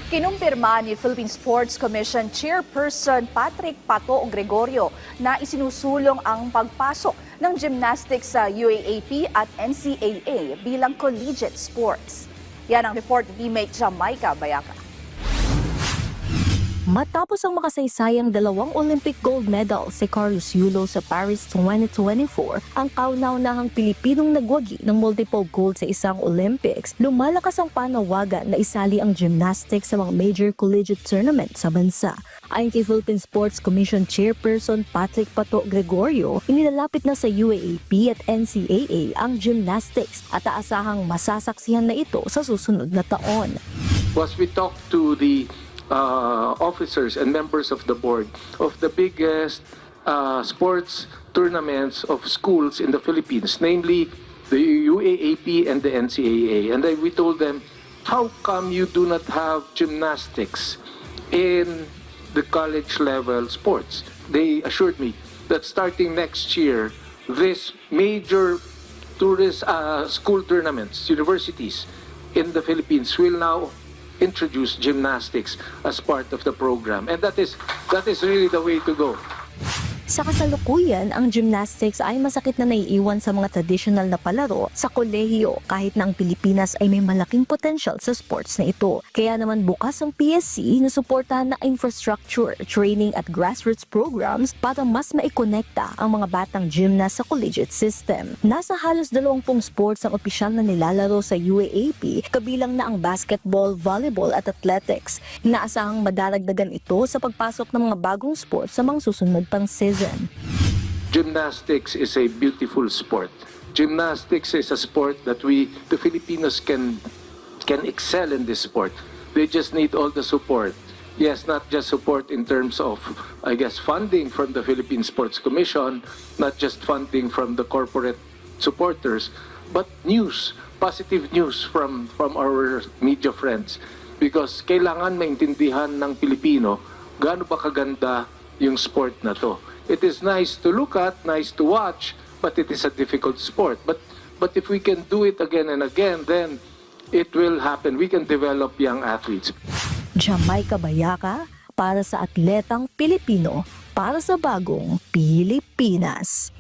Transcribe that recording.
Kinumpirma ni Philippine Sports Commission Chairperson Patrick Pato Gregorio na isinusulong ang pagpasok ng gymnastics sa UAAP at NCAA bilang collegiate sports. Yan ang report ni teammate Jamaica Bayaca. Matapos ang makasaysayang 2 Olympic gold medal si Carlos Yulo sa Paris 2024, ang kauna-unahang Pilipinong nagwagi ng multiple gold sa isang Olympics, lumalakas ang panawagan na isali ang gymnastics sa mga major collegiate tournament sa bansa. Ayon kay Philippine Sports Commission Chairperson Patrick Pato Gregorio, inilalapit na sa UAAP at NCAA ang gymnastics at aasahang masasaksihan na ito sa susunod na taon. Was we talked to the officers and members of the board of the biggest sports tournaments of schools in the Philippines, namely the UAAP and the NCAA. And we told them, how come you do not have gymnastics in the college level sports? They assured me that starting next year, this major tourist school tournaments, universities in the Philippines will now introduce gymnastics as part of the program, and that is really the way to go. Sa kasalukuyan, ang gymnastics ay masakit na naiiwan sa mga traditional na palaro sa kolehiyo kahit na ang Pilipinas ay may malaking potential sa sports na ito. Kaya naman bukas ang PSC na suportahan na infrastructure, training at grassroots programs para mas maikonekta ang mga batang gymnast sa collegiate system. Nasa halos 20 sports ang opisyal na nilalaro sa UAAP, kabilang na ang basketball, volleyball at athletics. Inaasahang madaragdagan ito sa pagpasok ng mga bagong sports sa mga susunod pang season. Gymnastics is a beautiful sport. Gymnastics is a sport that the Filipinos can excel in this sport. They just need all the support. Yes, not just support in terms of, I guess, funding from the Philippine Sports Commission, not just funding from the corporate supporters, but news, positive news from our media friends. Because kailangan maintindihan ng Pilipino gaano ba kaganda yung sport na to. It is nice to look at, nice to watch, but it is a difficult sport. But if we can do it again and again, then it will happen. We can develop young athletes. Jamaica Bayaca para sa atletang Pilipino, para sa bagong Pilipinas.